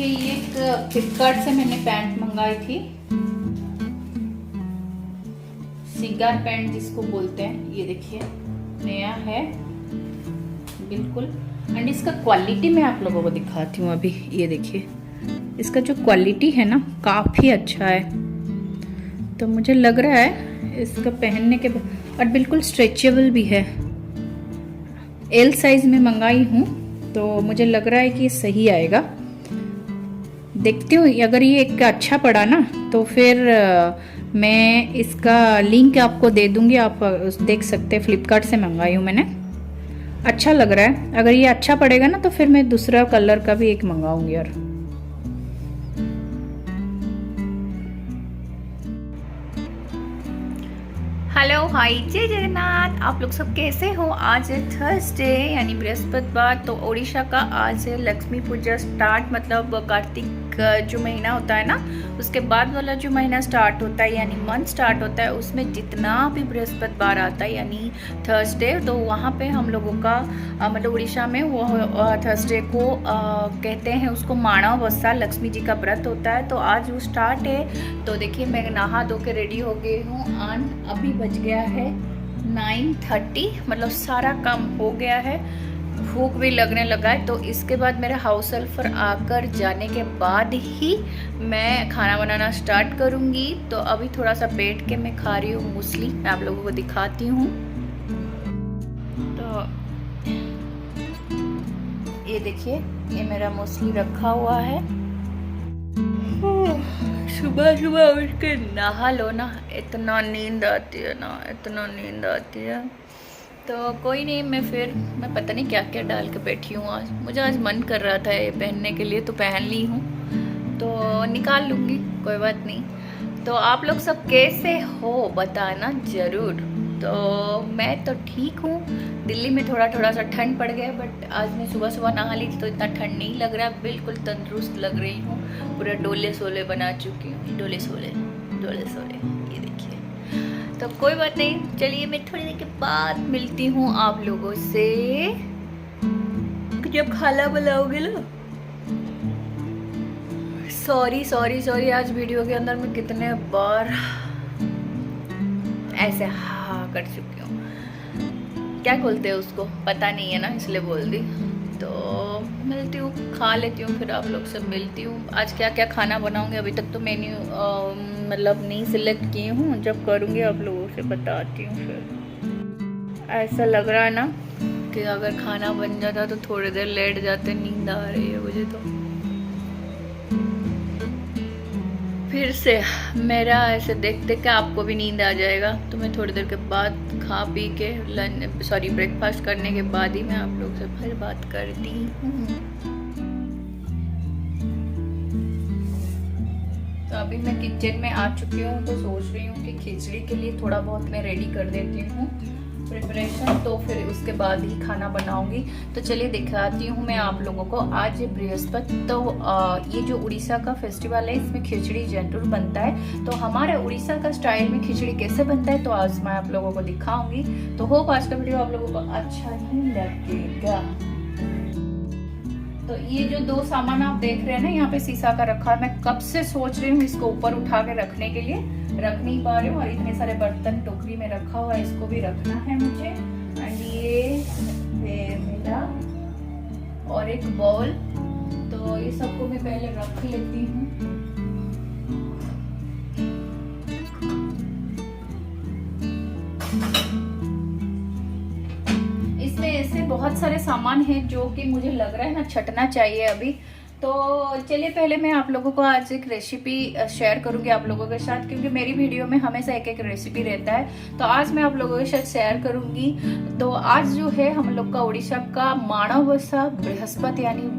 देखिए ये एक फ्लिपकार्ट से मैंने पैंट मंगाई थी, सिगार पैंट जिसको बोलते हैं। ये देखिए नया है बिल्कुल। एंड इसका क्वालिटी मैं आप लोगों को दिखाती हूँ अभी। ये देखिए इसका जो क्वालिटी है ना काफ़ी अच्छा है। तो मुझे लग रहा है इसका पहनने के बाद, और बिल्कुल स्ट्रेचेबल भी है। एल साइज में मंगाई हूँ तो मुझे लग रहा है कि ये सही आएगा। देखती हूँ अगर ये एक अच्छा पड़ा ना तो फिर मैं इसका लिंक आपको दे दूंगी, आप देख सकते हैं। फ्लिपकार्ट से मंगाई हूँ मैंने, अच्छा लग रहा है। अगर ये अच्छा पड़ेगा ना तो फिर मैं दूसरा कलर का भी एक मंगाऊंगी। यार हेलो हाय जय जगन्नाथ, आप लोग सब कैसे हो। आज है थर्सडे यानी बृहस्पतिवार। तो उड़ीसा का आज है लक्ष्मी पूजा स्टार्ट, मतलब कार्तिक जो महीना होता है ना उसके बाद वाला जो महीना स्टार्ट होता है यानी मंथ स्टार्ट होता है, उसमें जितना भी बृहस्पतिवार आता है यानी थर्सडे, तो वहाँ पे हम लोगों का मतलब उड़ीसा में वो थर्सडे को कहते हैं उसको माणवसा, लक्ष्मी जी का व्रत होता है। तो आज वो स्टार्ट है। तो देखिए मैं नहा धो के रेडी हो गई हूँ एंड अभी बज गया है 9:30, मतलब सारा काम हो गया है। भूख भी लगने लगा है। तो इसके बाद मेरा हाउस हेल्पर आकर जाने के बाद ही मैं खाना बनाना स्टार्ट करूँगी। तो अभी थोड़ा सा बैठ के मैं खा रही हूँ मूसली, मैं आप लोगों को दिखाती हूँ। तो ये देखिए ये मेरा मूसली रखा हुआ है। सुबह सुबह उठ के नहा लो ना, इतना नींद आती है ना, इतना नींद आती है। तो कोई नहीं, मैं पता नहीं क्या क्या डाल के बैठी हूँ। आज मुझे आज मन कर रहा था ये पहनने के लिए तो पहन ली हूँ, तो निकाल लूँगी, कोई बात नहीं। तो आप लोग सब कैसे हो बताना ज़रूर। तो मैं तो ठीक हूँ। दिल्ली में थोड़ा सा ठंड पड़ गया, बट आज मैं सुबह सुबह नहा ली तो इतना ठंड नहीं लग रहा, बिल्कुल तंदुरुस्त लग रही हूँ। पूरा डोले सोले बना चुकी हूँ, डोले सोले ये देखिए। तो कोई बात नहीं, चलिए मैं थोड़ी देर के बाद मिलती हूँ आप लोगों से जब खाना बनाओगे ना। सॉरी आज वीडियो के अंदर मैं कितने बार ऐसे हाँ कर चुकी हूँ, क्या बोलते हैं उसको पता नहीं है ना, इसलिए बोल दी। तो मिलती हूँ, खा लेती हूँ, फिर आप लोग से मिलती हूँ। आज क्या क्या खाना बनाऊंगी अभी तक तो मेन्यू मतलब नहीं सिलेक्ट की हूँ, जब करूँगी आप लोगों से बताती हूँ। फिर ऐसा लग रहा है ना कि अगर खाना बन जाता तो थोड़ी देर लेट जाते, नींद आ रही है मुझे। तो फिर से मेरा ऐसे देख देख के आपको भी नींद आ जाएगा। तो मैं थोड़ी देर के बाद खा पी के ब्रेकफास्ट करने के बाद ही मैं आप लोग से फिर बात करती हूँ। तो अभी मैं किचन में आ चुकी हूँ, तो सोच रही हूँ कि खिचड़ी के लिए थोड़ा बहुत मैं रेडी कर देती हूँ प्रिपरेशन, तो फिर उसके बाद ही खाना बनाऊंगी। तो चलिए दिखाती हूँ मैं आप लोगों को। आज बृहस्पति, तो ये जो उड़ीसा का फेस्टिवल है इसमें खिचड़ी जरूर बनता है। तो हमारे उड़ीसा का स्टाइल में खिचड़ी कैसे बनता है तो आज मैं आप लोगों को दिखाऊंगी। तो होप आज का वीडियो आप लोगों को अच्छा ही लगेगा। तो ये जो दो सामान आप देख रहे हैं ना, यहाँ पे शीशा का रखा है। मैं कब से सोच रही हूँ इसको ऊपर उठा के रखने के लिए, रख नहीं पा रही हूँ। और इतने सारे बर्तन टोकरी में रखा हुआ है, इसको भी रखना है मुझे। एंड ये मेरा और एक बॉल, तो ये सबको मैं पहले रख लेती हूँ। इसमें ऐसे बहुत सारे सामान हैं जो कि मुझे लग रहा है ना छटना चाहिए अभी। तो चलिए पहले मैं आप लोगों को आज एक रेसिपी शेयर करूंगी आप लोगों के साथ, क्योंकि मेरी वीडियो में हमेशा एक एक रेसिपी रहता है। तो आज मैं आप लोगों के साथ शेयर करूंगी। तो आज जो है हम लोग का उड़ीसा का माणवसा बृहस्पति यानी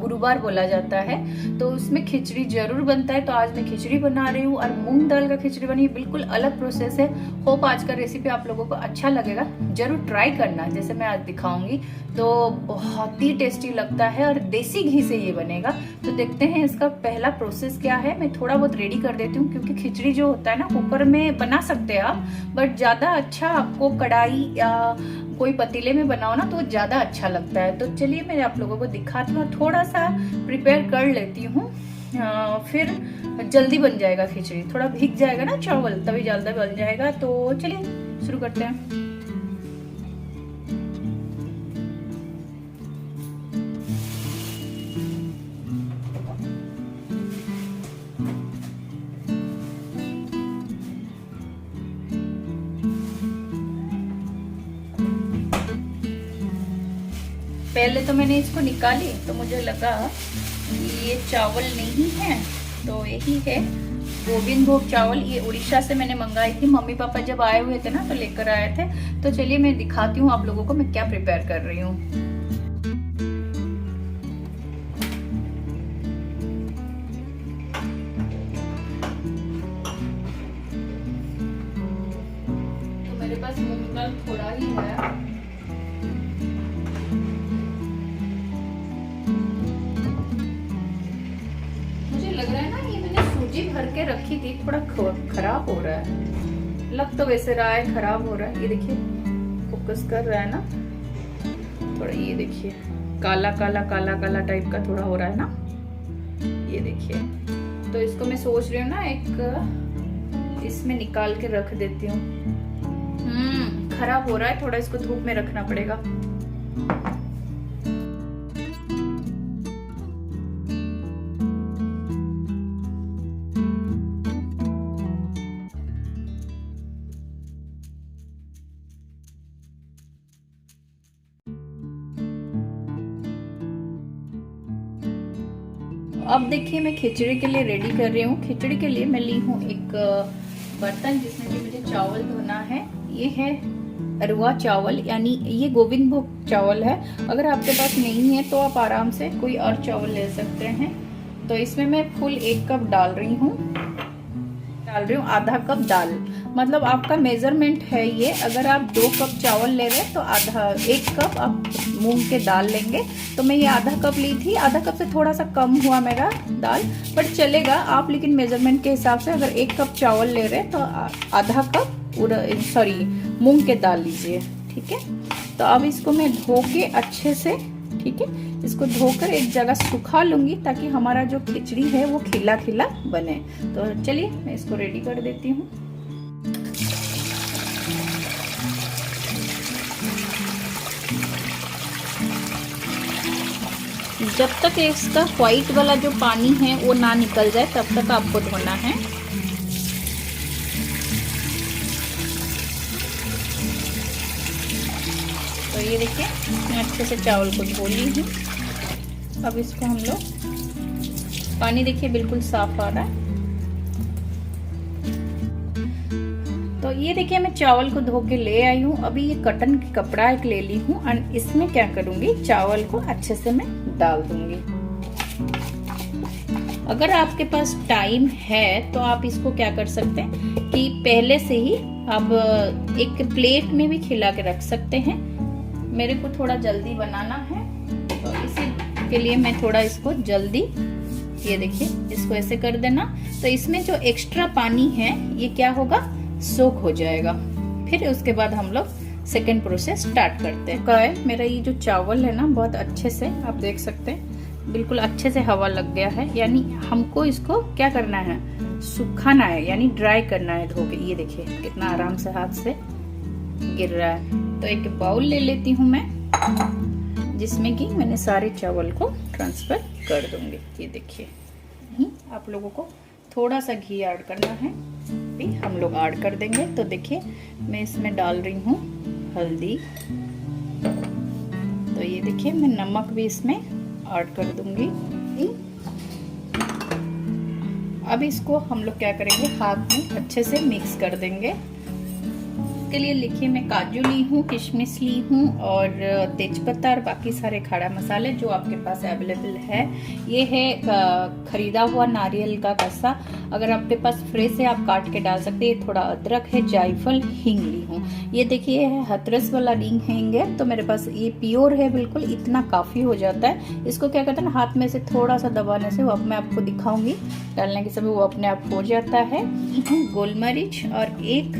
गुरुवार बोला जाता है, तो उसमें खिचड़ी जरूर बनता है। तो आज मैं खिचड़ी बना रही हूँ और मूंग दाल का खिचड़ी बनी है, बिल्कुल अलग प्रोसेस है। होप आज का रेसिपी आप लोगों को अच्छा लगेगा, जरूर ट्राई करना जैसे मैं आज दिखाऊंगी। तो बहुत ही टेस्टी लगता है और देसी घी से ये बनेगा। तो देखते हैं इसका पहला प्रोसेस क्या है। मैं थोड़ा बहुत रेडी कर देती हूँ, क्योंकि खिचड़ी जो होता है ना कुकर में बना सकते हैं आप, बट ज़्यादा अच्छा आपको कढ़ाई या कोई पतीले में बनाओ ना तो ज़्यादा अच्छा लगता है। तो चलिए मैं आप लोगों को दिखाती हूँ, थोड़ा सा प्रिपेयर कर लेती हूँ, फिर जल्दी बन जाएगा खिचड़ी। थोड़ा भीग जाएगा ना चावल तभी जल्दी बन जाएगा। तो चलिए शुरू करते हैं। पहले तो मैंने इसको निकाली तो मुझे लगा कि ये चावल नहीं है, तो यही है गोविंद भोग चावल। ये उड़ीसा से मैंने मंगाई थी, मम्मी पापा जब आए हुए थे ना तो लेकर आए थे। तो चलिए मैं दिखाती हूँ आप लोगों को मैं क्या प्रिपेयर कर रही हूँ। तो मेरे पास मूंग दाल थोड़ा ही है। लग रहा है ना ये मैंने सूजी भर के रखी थी, थोड़ा खराब हो रहा है। लग तो वैसे रहा है खराब हो रहा है। ये देखिए फोकस कर रहा है ना थोड़ा, ये देखिए काला काला काला काला टाइप का थोड़ा हो रहा है ना, ये देखिए। तो इसको मैं सोच रही हूँ ना एक इसमें निकाल के रख देती हूँ। खराब हो रहा है थोड़ा, इसको धूप में रखना पड़ेगा। अब देखिए मैं खिचड़ी के लिए रेडी कर रही हूँ। खिचड़ी के लिए मैं ली हूँ एक बर्तन जिसमें कि मुझे चावल धोना है। ये है अरवा चावल, यानी ये गोविंद भोग चावल है। अगर आपके पास नहीं है तो आप आराम से कोई और चावल ले सकते हैं। तो इसमें मैं फुल 1 कप डाल रही हूँ आधा कप दाल। मतलब आपका मेजरमेंट है ये, अगर आप 2 कप चावल ले रहे हैं तो 1 कप आप मूंग के दाल लेंगे। तो मैं ये आधा कप ली थी, आधा कप से थोड़ा सा कम हुआ मेरा दाल, पर चलेगा आप। लेकिन मेजरमेंट के हिसाब से अगर 1 कप चावल ले रहे हैं तो आधा कप मूंग के दाल लीजिए, ठीक है। तो अब इसको मैं धो के अच्छे से, ठीक है, इसको धोकर एक जगह सुखा लूंगी ताकि हमारा जो खिचड़ी है वो खिला खिला बने। तो चलिए मैं इसको रेडी कर देती हूँ। जब तक इसका व्हाइट वाला जो पानी है वो ना निकल जाए तब तक आपको धोना है। तो ये देखिए मैं अच्छे से चावल को धो ली हूँ। अब इसको हम लोग, पानी देखिए बिल्कुल साफ आ रहा है। तो ये देखिए मैं चावल को धो के ले आई हूँ। अभी ये कॉटन की कपड़ा एक ले ली हूँ और इसमें क्या करूँगी, चावल को अच्छे से मैं डाल दूंगी। अगर आपके पास टाइम है तो आप इसको क्या कर सकते हैं कि पहले से ही आप एक प्लेट में भी खिला के रख सकते हैं। मेरे को थोड़ा जल्दी बनाना है तो इसी के लिए मैं थोड़ा इसको जल्दी, ये देखिए इसको ऐसे कर देना। तो इसमें जो एक्स्ट्रा पानी है ये क्या होगा, सोख हो जाएगा। फिर उसके बाद हम लोग सेकेंड प्रोसेस स्टार्ट करते हैं। मेरा ये जो चावल है ना बहुत अच्छे से आप देख सकते हैं, बिल्कुल अच्छे से हवा लग गया है। यानी हमको इसको क्या करना है, सुखाना है, यानी ड्राई करना है धो के। ये देखिए कितना आराम से हाथ से गिर रहा है। तो एक बाउल ले लेती हूँ मैं, जिसमें कि मैंने सारे चावल को ट्रांसफर कर दूंगी। ये देखिए आप लोगों को थोड़ा सा घी ऐड करना है, भी हम लोग ऐड कर देंगे। तो देखिए मैं इसमें डाल रही हूँ हल्दी। तो ये देखिए मैं नमक भी इसमें ऐड कर दूंगी। अब इसको हम लोग क्या करेंगे, हाथ में अच्छे से मिक्स कर देंगे। इसके लिए लिखिए मैं काजू ली हूँ, किशमिश ली हूँ और तेजपत्ता और बाकी सारे खड़ा मसाले जो आपके पास अवेलेबल है। ये है खरीदा हुआ नारियल का कस्सा, अगर आपके पास फ्रेश है आप काट के डाल सकते हैं। थोड़ा अदरक है, जायफल, हींग ली हूँ। ये देखिए है हथरस वाला हींग है, तो मेरे पास ये प्योर है बिल्कुल, इतना काफ़ी हो जाता है। इसको क्या करते हैं ना, हाथ में से थोड़ा सा दबाने से, वो अब मैं आपको दिखाऊंगी डालने के समय वो अपने आप हो जाता है। गोलमरीच और एक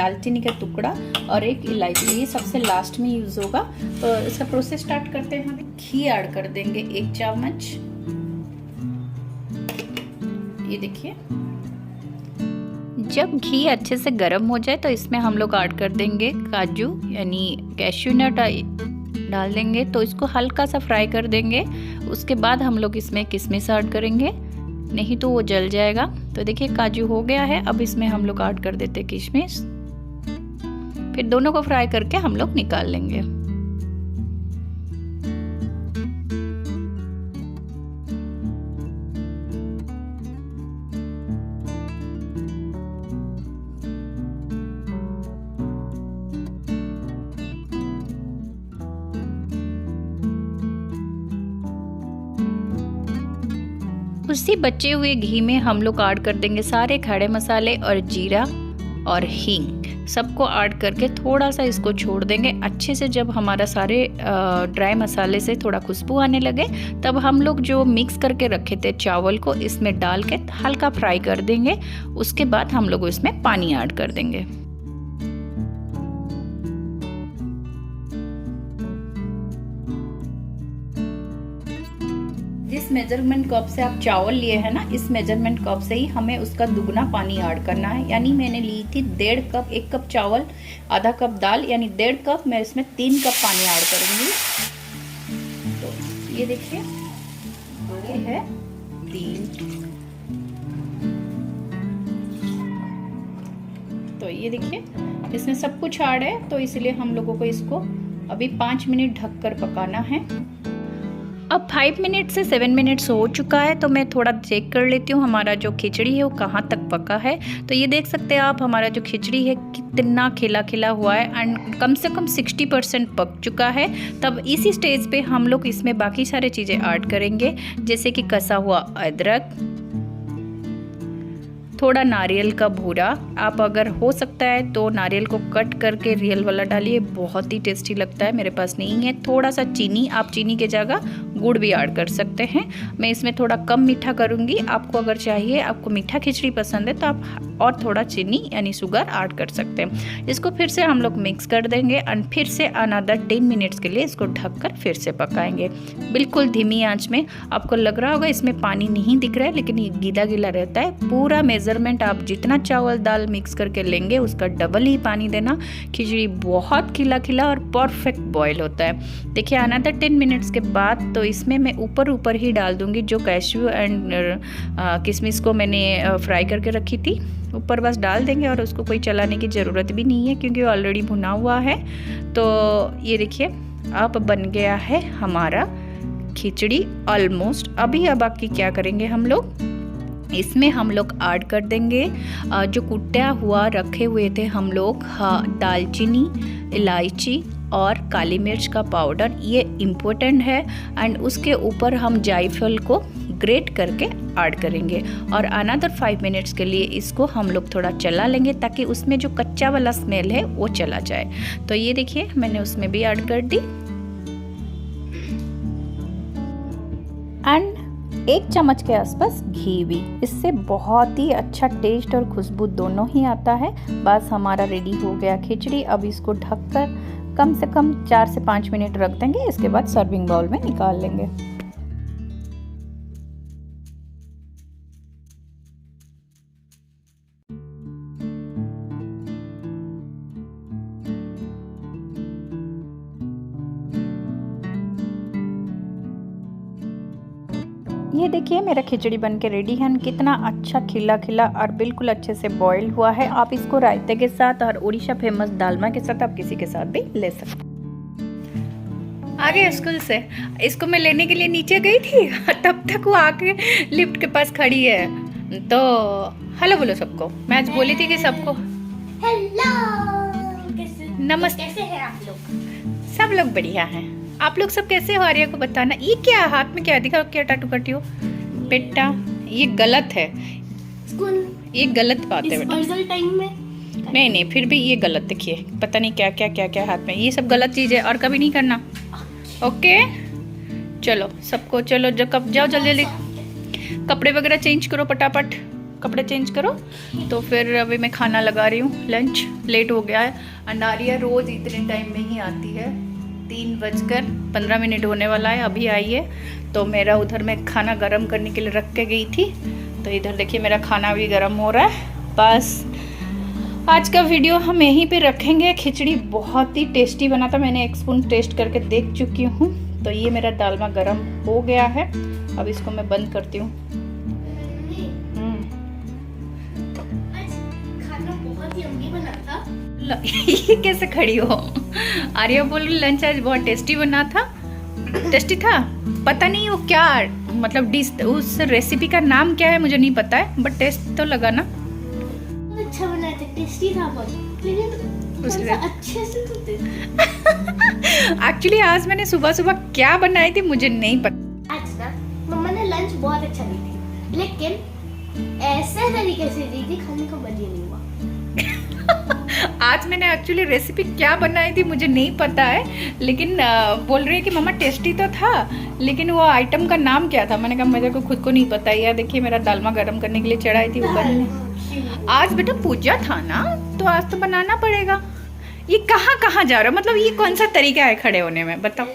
दालचीनी का टुकड़ा और एक इलायची, ये सबसे लास्ट में यूज़ होगा। तो इसका प्रोसेस स्टार्ट करते हैं। हम घी ऐड कर देंगे 1 चम्मच। ये देखिए, जब घी अच्छे से गर्म हो जाए तो इसमें हम लोग ऐड कर देंगे काजू यानी कैश्यू नट डाल देंगे। तो इसको हल्का सा फ्राई कर देंगे। उसके बाद हम लोग इसमें किशमिश ऐड करेंगे, नहीं तो वो जल जाएगा। तो देखिए काजू हो गया है। अब इसमें हम लोग ऐड कर देते किशमिश, फिर दोनों को फ्राई करके हम लोग निकाल लेंगे। उसी बचे हुए घी में हम लोग ऐड कर देंगे सारे खड़े मसाले और जीरा और हींग, सबको ऐड करके थोड़ा सा इसको छोड़ देंगे अच्छे से। जब हमारा सारे ड्राई मसाले से थोड़ा खुशबू आने लगे तब हम लोग जो मिक्स करके रखे थे चावल को इसमें डाल के हल्का फ्राई कर देंगे। उसके बाद हम लोग इसमें पानी ऐड कर देंगे। जिस मेजरमेंट कप से आप चावल लिए हैं ना, इस मेजरमेंट कप से ही हमें उसका दुगना पानी ऐड करना है। यानी मैंने ली थी 1.5 कप, 1 कप चावल, आधा कप दाल, यानी 1.5 कप मैं इसमें 3 कप पानी ऐड करूंगी। तो ये देखिए, ये है 3। तो ये देखिए इसमें सब कुछ ऐड है, तो इसलिए हम लोगों को इसको अभी 5 मिनट ढककर पकाना है। अब 5 मिनट से 7 मिनट्स हो चुका है, तो मैं थोड़ा चेक कर लेती हूँ हमारा जो खिचड़ी है वो कहाँ तक पका है। तो ये देख सकते हैं आप, हमारा जो खिचड़ी है कितना खिला खिला हुआ है एंड कम से कम 60% पक चुका है। तब इसी स्टेज पे हम लोग इसमें बाकी सारे चीज़ें ऐड करेंगे, जैसे कि कसा हुआ अदरक, थोड़ा नारियल का भूरा। आप अगर हो सकता है तो नारियल को कट करके रियल वाला डालिए, बहुत ही टेस्टी लगता है। मेरे पास नहीं है। थोड़ा सा चीनी, आप चीनी के जगह गुड़ भी ऐड कर सकते हैं। मैं इसमें थोड़ा कम मीठा करूँगी। आपको अगर चाहिए, आपको मीठा खिचड़ी पसंद है तो आप और थोड़ा चीनी यानी शुगर ऐड कर सकते हैं। इसको फिर से हम लोग मिक्स कर देंगे एंड फिर से अनदर 10 मिनट्स के लिए इसको ढककर फिर से पकाएंगे, बिल्कुल धीमी आंच में। आपको लग रहा होगा इसमें पानी नहीं दिख रहा है, लेकिन ये गीला गीला रहता है। पूरा मेजरमेंट आप जितना चावल दाल मिक्स करके लेंगे उसका डबल ही पानी देना। खिचड़ी बहुत खिला खिला और परफेक्ट बॉयल होता है। देखिए अनदर 10 मिनट्स के बाद तो इसमें मैं ऊपर ही डाल दूंगी जो कैश्यू एंड किशमिश को मैंने फ्राई करके रखी थी, ऊपर बस डाल देंगे और उसको कोई चलाने की ज़रूरत भी नहीं है क्योंकि वो ऑलरेडी भुना हुआ है। तो ये देखिए अब बन गया है हमारा खिचड़ी ऑलमोस्ट। अभी अब बाकी क्या करेंगे हम लोग, इसमें हम लोग ऐड कर देंगे जो कुटा हुआ रखे हुए थे हम लोग, दालचीनी, इलायची और काली मिर्च का पाउडर, ये इम्पोर्टेंट है। एंड उसके ऊपर हम जायफल को ग्रेट करके ऐड करेंगे और अनदर 5 मिनट्स के लिए इसको हम लोग थोड़ा चला लेंगे ताकि उसमें जो कच्चा वाला स्मेल है वो चला जाए। तो ये देखिए मैंने उसमें भी ऐड कर दी एंड 1 चम्मच के आसपास घी भी। इससे बहुत ही अच्छा टेस्ट और खुशबू दोनों ही आता है। बस हमारा रेडी हो गया खिचड़ी। अब इसको ढककर कम से कम 4 से 5 मिनट रख देंगे। इसके बाद सर्विंग बाउल में निकाल लेंगे। ये देखिए मेरा खिचड़ी बन के रेडी है। कितना अच्छा खिला खिला और बिल्कुल अच्छे से बॉईल हुआ है। आप इसको रायते के साथ और उड़ीसा फेमस दालमा के साथ आप किसी के साथ भी ले सकते। आ गए स्कूल से, इसको मैं लेने के लिए नीचे गई थी तब तक वो आके लिफ्ट के पास खड़ी है। तो हेलो बोलो सबको। मैं आज बोली थी कि सबको हेलो, नमस्ते। कैसे हैं आप लोग? सब लोग बढ़िया हैं। आप लोग सब कैसे हो? आर्या को बताना। ये क्या हाथ में क्या दिखा, क्या टाटू कटी हो बेटा? ये गलत है, स्कूल ये गलत बात है बेटा। डिस्पोजल टाइम में नहीं फिर भी ये गलत। देखिए पता नहीं क्या क्या हाथ में, ये सब गलत चीज़ है और कभी नहीं करना। ओके चलो सबको, चलो जो कब जाओ जल्दी जल्दी कपड़े वगैरह चेंज करो फटाफट। कपड़े चेंज करो। तो फिर अभी मैं खाना लगा रही हूँ, लंच लेट हो गया है। अंडारिया रोज़ इतने टाइम में ही आती है, 3:15 होने वाला है, अभी आई है। तो मेरा उधर मैं खाना गरम करने के लिए रख के गई थी, तो इधर देखिए मेरा खाना भी गरम हो रहा है। बस आज का वीडियो हम यहीं पे रखेंगे। खिचड़ी बहुत ही टेस्टी बना था, मैंने 1 स्पून टेस्ट करके देख चुकी हूँ। तो ये मेरा दालमा गरम हो गया है, अब इसको मैं बंद करती हूँ। खाना बहुत यम्मी बना था। ये कैसे खड़ी हो? आर्या बोल रही लंच आज बहुत टेस्टी बना था। टेस्टी था, पता नहीं वो क्या मतलब डिश, उस रेसिपी का नाम क्या है मुझे नहीं पता है, बट टेस्ट तो लगा ना। अच्छा बना था, टेस्टी था बहुत, लेकिन अच्छे से तो एक्चुअली आज मैंने सुबह सुबह क्या बनाई थी मुझे नहीं पता। आज ना मम्मा ने लंच बहुत अच्छा दी थी, लेकिन ऐसे तरीके से दी थी खाने का मजा नहीं हुआ। आज मैंने एक्चुअली रेसिपी क्या बनाई थी मुझे नहीं पता है, लेकिन बोल रही है कि मम्मा टेस्टी तो था, लेकिन वो आइटम का नाम क्या था मैंने कहा मेरे को खुद को नहीं पता। यार देखिए मेरा दालमा गरम करने के लिए चढ़ाई थी वो बनने। आज बेटा पूजा था ना, तो आज तो बनाना पड़ेगा। ये कहाँ जा रहे हो, मतलब ये कौन सा तरीका है खड़े होने में, बताओ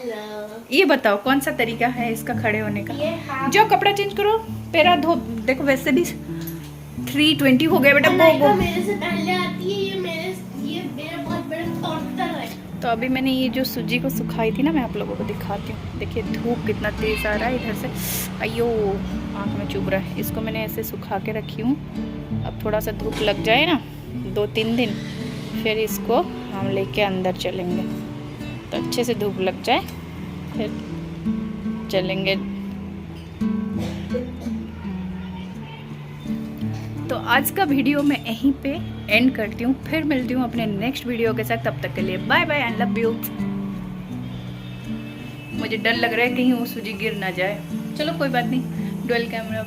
ये बताओ कौन सा तरीका है इसका खड़े होने का। जो कपड़ा चेंज करो, पैरा धो। देखो वैसे भी 3:20 हो गया बेटा। वो मेरे से पहले आती है, ये मेरा बहुत बड़ा टॉर्टर है। तो अभी मैंने ये जो सूजी को सुखाई थी ना, मैं आप लोगों को दिखाती हूँ। देखिए धूप कितना तेज आ रहा है इधर से, अयो आँख में चुभ रहा है। इसको मैंने ऐसे सुखा के रखी हूँ, अब थोड़ा सा धूप लग जाए ना 2-3 दिन, फिर इसको हम लेके अंदर चलेंगे। तो अच्छे से धूप लग जाए फिर चलेंगे। तो आज का वीडियो मैं यहीं पे एंड करती हूँ, फिर मिलती हूँ अपने नेक्स्ट वीडियो के साथ। तब तक के लिए bye bye and love you. मुझे डर लग रहा है कहीं वो सूजी गिर ना जाए। चलो कोई बात नहीं, डुअल कैमरा